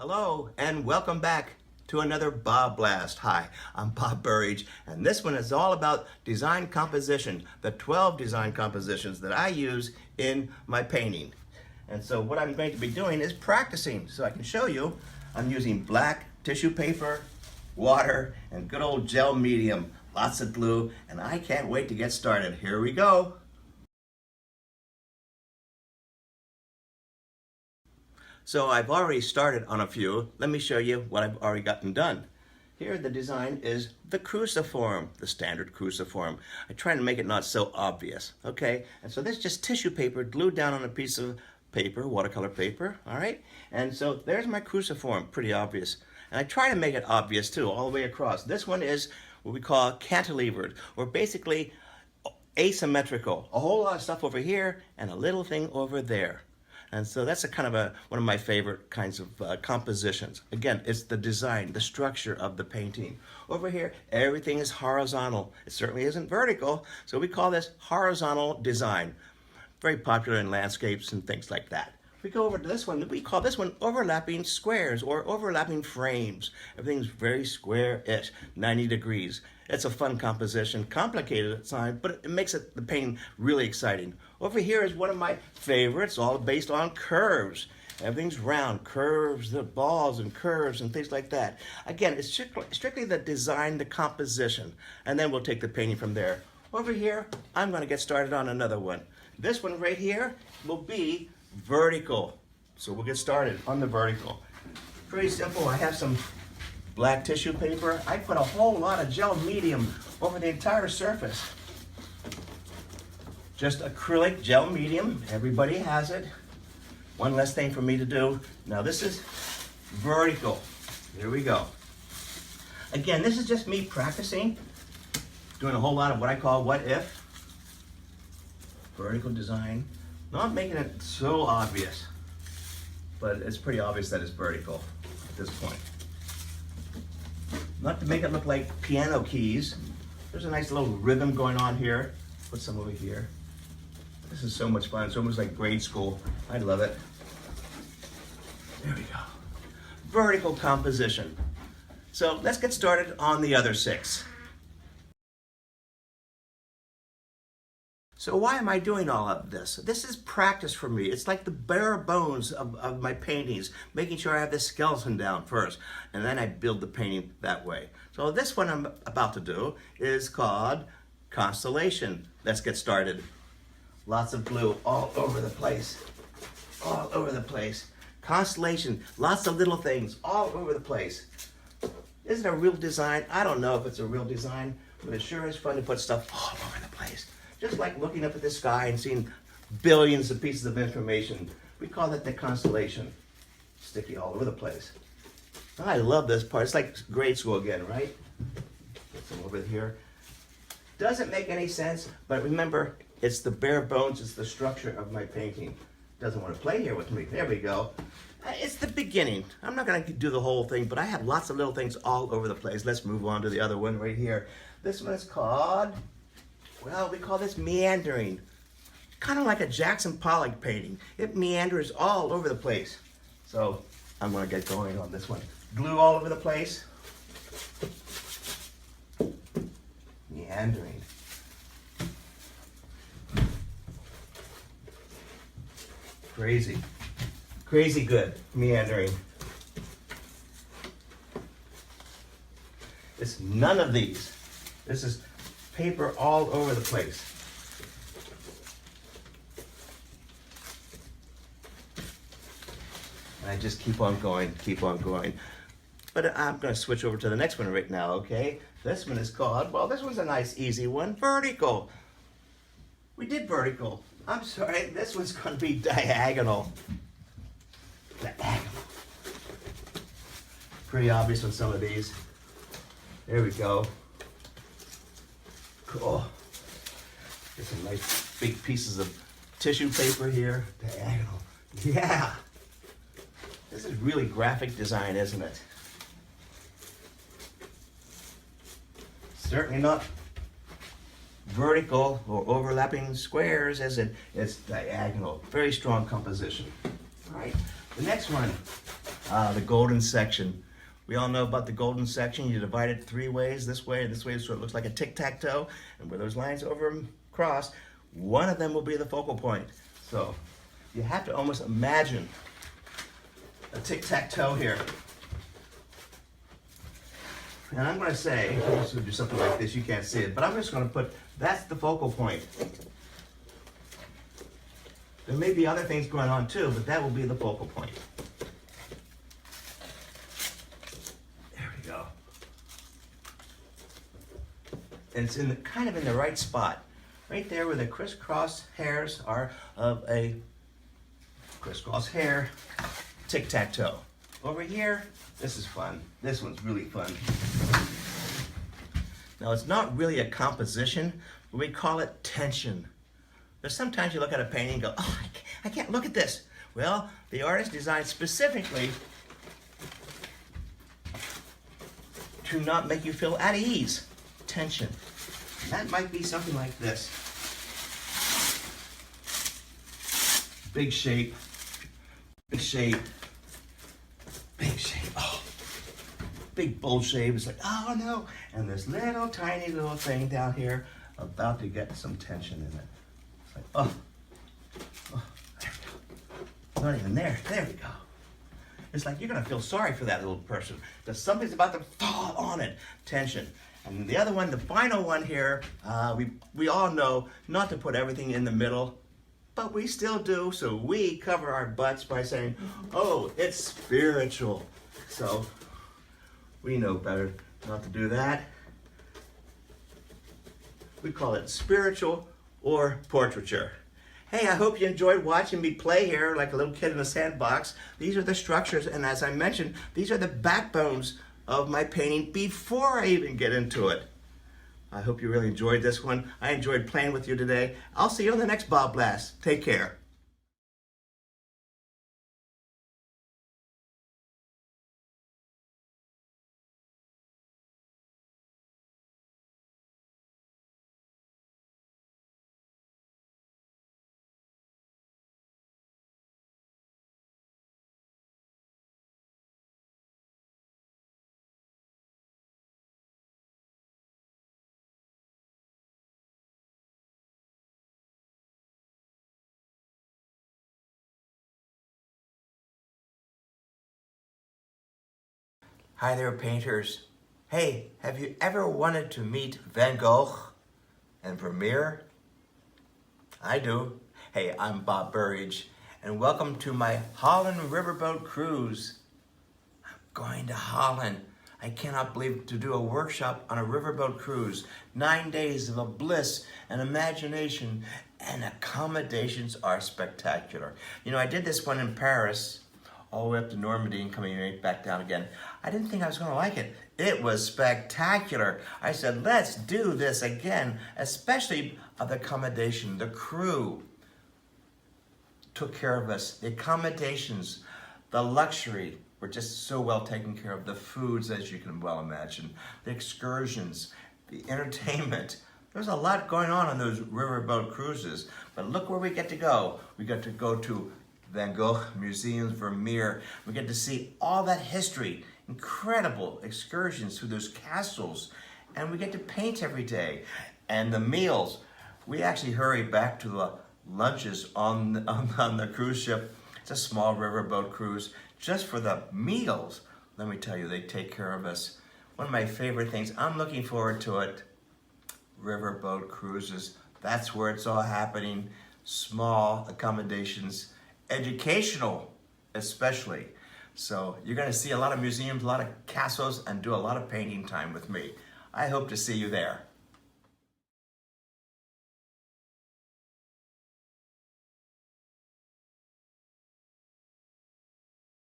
Hello and welcome back to another BobBlast. Hi, I'm Bob Burridge, and this one is all about design composition, the 12 design compositions that I use in my painting. And so what I'm going to be doing is practicing so I can show you. I'm using black tissue paper, water, and good old gel medium, lots of glue, and I can't wait to get started. Here we go. So I've already started on a few. Let me show you what I've already gotten done. Here the design is the Cruciform, the standard Cruciform. I try to make it not so obvious, okay? And so this is just tissue paper glued down on a piece of paper, watercolor paper, all right? And so there's my Cruciform, pretty obvious. And I try to make it obvious too, all the way across. This one is what we call cantilevered, or basically asymmetrical. A whole lot of stuff over here and a little thing over there. And so that's one of my favorite kinds of compositions. Again, it's the design, the structure of the painting. Over here, everything is horizontal. It certainly isn't vertical, so we call this horizontal design. Very popular in landscapes and things like that. If we go over to this one, we call this one overlapping squares or overlapping frames. Everything's very square-ish, 90 degrees. It's a fun composition, complicated at times, but it makes the painting really exciting. Over here is one of my favorites, all based on curves. Everything's round, curves, the balls and curves and things like that. Again, it's strictly the design, the composition, and then we'll take the painting from there. Over here, I'm going to get started on another one. This one right here will be vertical. So we'll get started on the vertical. Pretty simple. I have some black tissue paper. I put a whole lot of gel medium over the entire surface. Just acrylic gel medium. Everybody has it. One less thing for me to do. Now this is vertical. Here we go. Again, this is just me practicing, doing a whole lot of what I call what if. Vertical design. Not making it so obvious, but it's pretty obvious that it's vertical at this point. Not to make it look like piano keys. There's a nice little rhythm going on here. Put some over here. This is so much fun. It's almost like grade school. I love it. There we go. Vertical composition. So let's get started on the other 6. So why am I doing all of this? This is practice for me. It's like the bare bones of my paintings, making sure I have the skeleton down first, and then I build the painting that way. So this one I'm about to do is called Constellation. Let's get started. Lots of glue all over the place. All over the place. Constellation, lots of little things all over the place. Is it a real design? I don't know if it's a real design, but it sure is fun to put stuff all over the place. Just like looking up at the sky and seeing billions of pieces of information. We call that the constellation. Sticky all over the place. I love this part. It's like grade school again, right? Get some over here. Doesn't make any sense, but remember, it's the bare bones, it's the structure of my painting. Doesn't want to play here with me. There we go. It's the beginning. I'm not going to do the whole thing, but I have lots of little things all over the place. Let's move on to the other one right here. This one is called, well, we call this meandering. Kind of like a Jackson Pollock painting. It meanders all over the place. So I'm going to get going on this one. Glue all over the place. Meandering. Crazy. Crazy good. Meandering. It's none of these. This is paper all over the place. And I just keep on going, keep on going. But I'm going to switch over to the next one right now, okay? This one is called, well, this one's a nice, easy one, vertical. We did vertical. I'm sorry, this one's going to be diagonal. Diagonal. Pretty obvious on some of these. There we go. Cool. Get some nice big pieces of tissue paper here. Diagonal. Yeah. This is really graphic design, isn't it? Certainly not vertical or overlapping squares, as it's diagonal. Very strong composition. All right. The next one, The golden section. We all know about the golden section. You divide it 3 ways, this way and this way, so it looks like a tic-tac-toe. And where those lines over and cross, one of them will be the focal point. So you have to almost imagine a tic-tac-toe here. And I'm going to say, let's do something like this, you can't see it, but I'm just going to put, that's the focal point. There may be other things going on too, but that will be the focal point. There we go. And it's kind of in the right spot. Right there where the crisscross hairs are of a crisscross hair tic-tac-toe. Over here, this is fun. This one's really fun. Now it's not really a composition, but we call it tension. There's sometimes you look at a painting and go, oh, I can't look at this. Well, the artist designed specifically to not make you feel at ease. Tension. And that might be something like this. Big shape, big shape, big shape. Oh, big bold shape. It's like, oh no. And this little tiny little thing down here about to get some tension in it. It's like, oh, there we go. Not even there. There we go. It's like you're going to feel sorry for that little person because something's about to fall on it. Tension. And the other one, the final one here, we all know not to put everything in the middle, but we still do. So we cover our butts by saying, oh, it's spiritual. So we know better not to do that. We call it spiritual or portraiture. Hey, I hope you enjoyed watching me play here like a little kid in a sandbox. These are the structures, and as I mentioned, these are the backbones of my painting before I even get into it. I hope you really enjoyed this one. I enjoyed playing with you today. I'll see you on the next BobBlast. Take care. Hi there, painters. Hey, have you ever wanted to meet Van Gogh and Vermeer? I do. Hey, I'm Bob Burridge, and welcome to my Holland riverboat cruise. I'm going to Holland. I cannot believe to do a workshop on a riverboat cruise. 9 days of a bliss and imagination, and accommodations are spectacular. You know, I did this one in Paris, all the way up to Normandy and coming right back down again. I didn't think I was going to like it. It was spectacular. I said, let's do this again, especially of the accommodation. The crew took care of us. The accommodations, the luxury were just so well taken care of. The foods, as you can well imagine, the excursions, the entertainment. There's a lot going on those riverboat cruises, but look where we get to go. We get to go to Van Gogh Museums, Vermeer. We get to see all that history, incredible excursions through those castles, and we get to paint every day. And the meals, we actually hurry back to the lunches on the cruise ship. It's a small riverboat cruise, just for the meals. Let me tell you, they take care of us. One of my favorite things, I'm looking forward to it, riverboat cruises. That's where it's all happening. Small accommodations, educational especially. So you're going to see a lot of museums, a lot of castles, and do a lot of painting time with me. I hope to see you there.